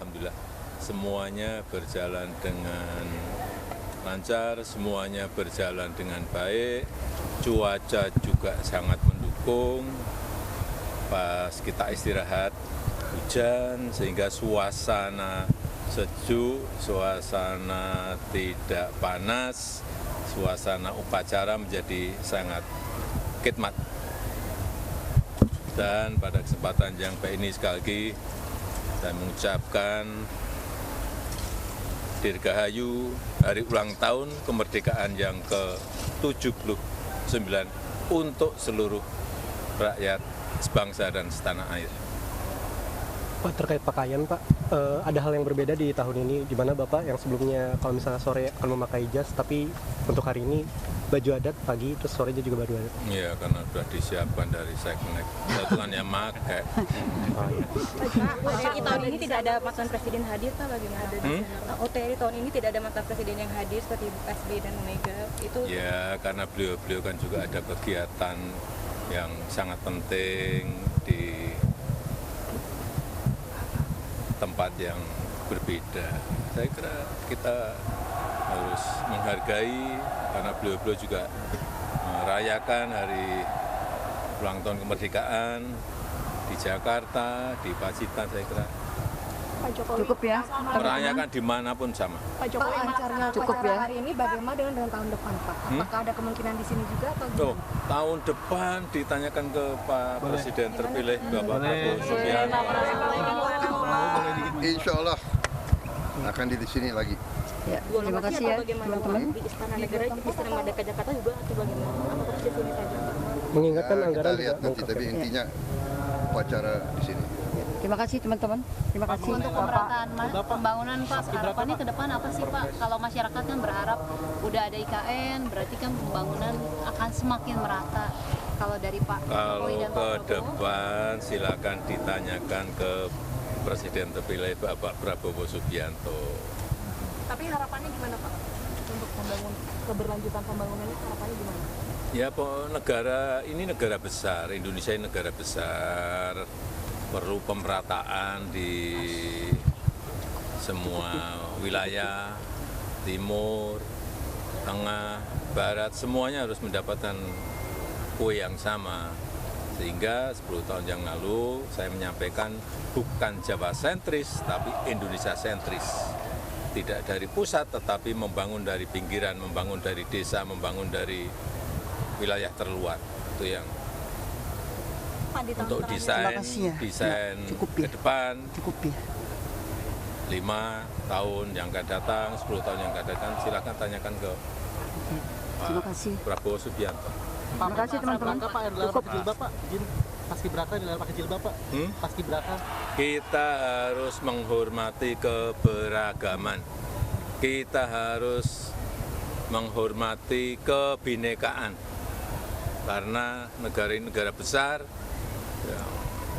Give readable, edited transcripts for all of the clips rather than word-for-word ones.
Alhamdulillah semuanya berjalan dengan lancar, semuanya berjalan dengan baik, cuaca juga sangat mendukung. Pas kita istirahat hujan sehingga suasana sejuk, suasana tidak panas, suasana upacara menjadi sangat khidmat. Dan pada kesempatan yang baik ini sekali lagi saya mengucapkan Dirgahayu hari ulang tahun kemerdekaan yang ke-79 untuk seluruh rakyat sebangsa dan setanah air. Pak, terkait pakaian Pak, ada hal yang berbeda di tahun ini, di mana Bapak yang sebelumnya kalau misalnya sore akan memakai jas, tapi untuk hari ini baju adat pagi, terus sorenya juga baju adat. Iya, karena sudah disiapkan dari seknek, itu kan yang pakai. Oh, iya. OTRI tahun ini tidak ada mantan presiden hadir, Pak, bagaimana? OTRI tahun ini tidak ada mantan presiden yang hadir seperti SBY dan Mega. Itu Ya, karena beliau-beliau kan juga ada kegiatan yang sangat penting di tempat yang berbeda. Saya kira kita harus menghargai karena beliau-beliau juga merayakan hari ulang tahun kemerdekaan di Jakarta, di Pacitan, saya kira Pak Jokowi Cukup ya. merayakan dimanapun sama. Pak Jokowi lancarnya cukup upacara ya. Hari ini bagaimana dengan tahun depan, Pak? Apakah ada kemungkinan di sini juga atau Tuh, gimana? tahun depan ditanyakan ke Pak Presiden terpilih Bapak Prabowo Subianto. Insya Allah akan di sini lagi. Ya, terima kasih ya teman-teman. Di Istana Negara, di Istana Merdeka Jakarta juga atau bagaimana? Apakah di sini saja? Mengingatkan Ya, anggaran kita lihat juga nanti, tapi intinya upacara di sini. Terima kasih teman-teman. Terima kasih. Untuk pemerataan pembangunan Pak, harapannya ke depan apa sih Pak? Kalau masyarakat kan berharap udah ada IKN, berarti kan pembangunan akan semakin merata. Kalau dari Pak Jokowi Kalau dan Pak ke Prabowo, depan silakan ditanyakan ke Presiden terpilih Bapak Prabowo Subianto. Tapi harapannya gimana, Pak? Untuk membangun keberlanjutan pembangunannya harapannya gimana? Ya, negara ini negara besar, Indonesia ini negara besar, perlu pemerataan di semua wilayah, timur, tengah, barat, semuanya harus mendapatkan kue yang sama. Sehingga 10 tahun yang lalu saya menyampaikan bukan Jawa sentris, tapi Indonesia sentris. Tidak dari pusat, tetapi membangun dari pinggiran, membangun dari desa, membangun dari wilayah terluar. Itu yang Pak, di tahun untuk terakhir- desain, Terima kasih ya. desain Ya, cukup ke ya. depan, Cukup ya. 5 tahun yang akan datang, 10 tahun yang akan datang, silakan tanyakan ke Terima kasih. Prabowo Subianto. Terima kasih teman-teman. Cukup. Paskibraka dilarang pakai jilbab Pak. Paskibraka. Kita harus menghormati keberagaman. Kita harus menghormati kebinekaan. Karena negara ini negara besar, ya,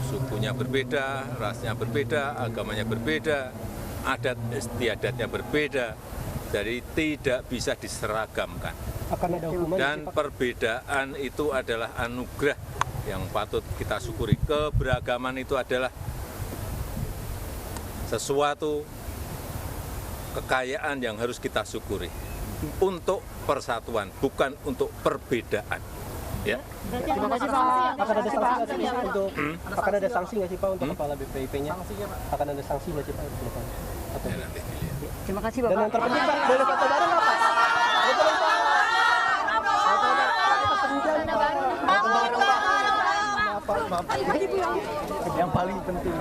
sukunya berbeda, rasnya berbeda, agamanya berbeda, adat istiadatnya berbeda. Jadi tidak bisa diseragamkan. Akan ada hukuman Dan nggak sih, Pak? perbedaan itu adalah anugerah yang patut kita syukuri. Keberagaman itu adalah sesuatu kekayaan yang harus kita syukuri untuk persatuan, bukan untuk perbedaan. Ya, Terima kasih Pak. Akan ada sanksi nggak sih Pak, untuk akan ada sanksi nggak sih Pak untuk kepala BPIP-nya? Akan ada sanksi nggak sih Pak untuk depan? Atau ya nanti dilihat. Terima kasih dan yang Bapak. terpenting Pak, boleh foto bareng nggak Pak? Foto bareng, Pak. Foto bareng, Pak. Senja, Pak. Maaf. Yang paling penting.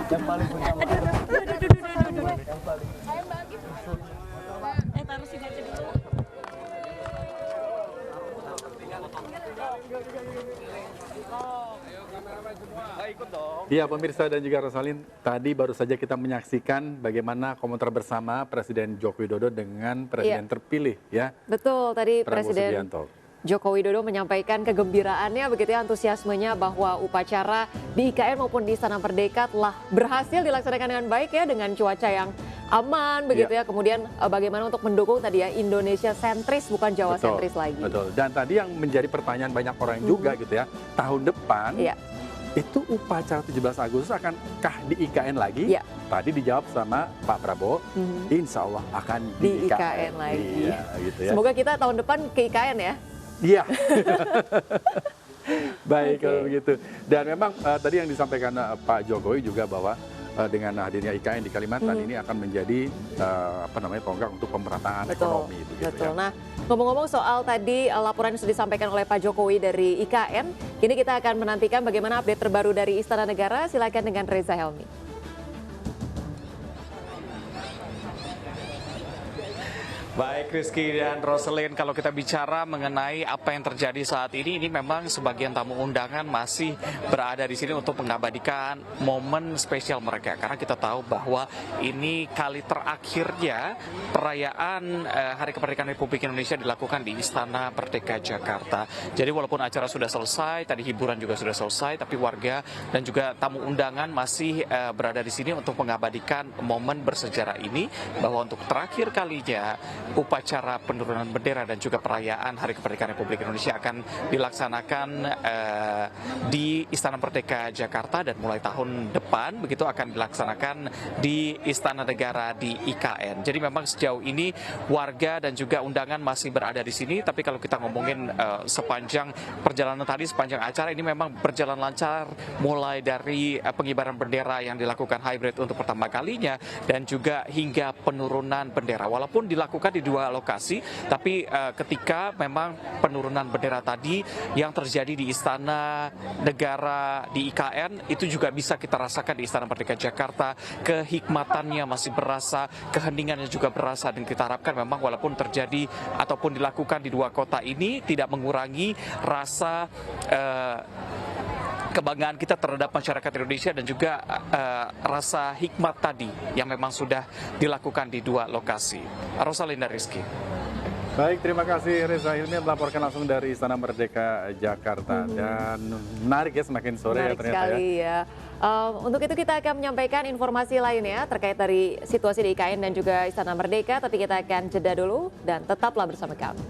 Yang paling penting. Yang paling. taruh sini aja dulu. Iya pemirsa dan juga Rosalin, tadi baru saja kita menyaksikan bagaimana komentar bersama Presiden Joko Widodo dengan Presiden terpilih ya, Betul, tadi Prabowo Presiden Subianto. Joko Widodo menyampaikan kegembiraannya begitu ya, antusiasmenya bahwa upacara di IKN maupun di Istana Merdeka telah berhasil dilaksanakan dengan baik ya, dengan cuaca yang aman begitu ya. Kemudian bagaimana untuk mendukung tadi ya Indonesia sentris bukan Jawa sentris lagi. Betul. Dan tadi yang menjadi pertanyaan banyak orang juga gitu ya, tahun depan Iya. itu upacara 17 Agustus akankah di IKN lagi? Ya. Tadi dijawab sama Pak Prabowo, insya Allah akan Di IKN lagi. Iya, gitu ya. Semoga kita tahun depan ke IKN ya. Iya. Baik kalau begitu. Dan memang tadi yang disampaikan Pak Jokowi juga bahwa dengan hadirnya IKN di Kalimantan ini akan menjadi tonggak untuk pemerataan ekonomi itu. Betul. Nah, ngomong-ngomong soal tadi laporan yang sudah disampaikan oleh Pak Jokowi dari IKN, kini kita akan menantikan bagaimana update terbaru dari Istana Negara. Silakan dengan Reza Helmi. Baik Rizky dan Roselyn, kalau kita bicara mengenai apa yang terjadi saat ini memang sebagian tamu undangan masih berada di sini untuk mengabadikan momen spesial mereka. Karena kita tahu bahwa ini kali terakhirnya perayaan Hari Kemerdekaan Republik Indonesia dilakukan di Istana Merdeka Jakarta. Jadi walaupun acara sudah selesai, tadi hiburan juga sudah selesai, tapi warga dan juga tamu undangan masih berada di sini untuk mengabadikan momen bersejarah ini, bahwa untuk terakhir kalinya upacara penurunan bendera dan juga perayaan Hari Kemerdekaan Republik Indonesia akan dilaksanakan di Istana Merdeka Jakarta, dan mulai tahun depan begitu akan dilaksanakan di Istana Negara di IKN. Jadi memang sejauh ini warga dan juga undangan masih berada di sini, tapi kalau kita ngomongin sepanjang perjalanan tadi, sepanjang acara ini memang berjalan lancar, mulai dari pengibaran bendera yang dilakukan hybrid untuk pertama kalinya dan juga hingga penurunan bendera. Walaupun dilakukan di dua lokasi, tapi ketika memang penurunan bendera tadi yang terjadi di Istana Negara di IKN itu juga bisa kita rasakan di Istana Merdeka Jakarta. Kehikmatannya masih berasa, keheningannya juga berasa, dan kita harapkan memang walaupun terjadi ataupun dilakukan di dua kota ini tidak mengurangi rasa kebanggaan kita terhadap masyarakat Indonesia dan juga rasa hikmat tadi yang memang sudah dilakukan di dua lokasi. Rosalina, Rizky. Baik, terima kasih Reza Hilmi melaporkan langsung dari Istana Merdeka Jakarta. Dan menarik ya, semakin sore menarik ya ternyata sekali ya. Untuk itu kita akan menyampaikan informasi lainnya terkait dari situasi di IKN dan juga Istana Merdeka, tapi kita akan jeda dulu dan tetaplah bersama kami.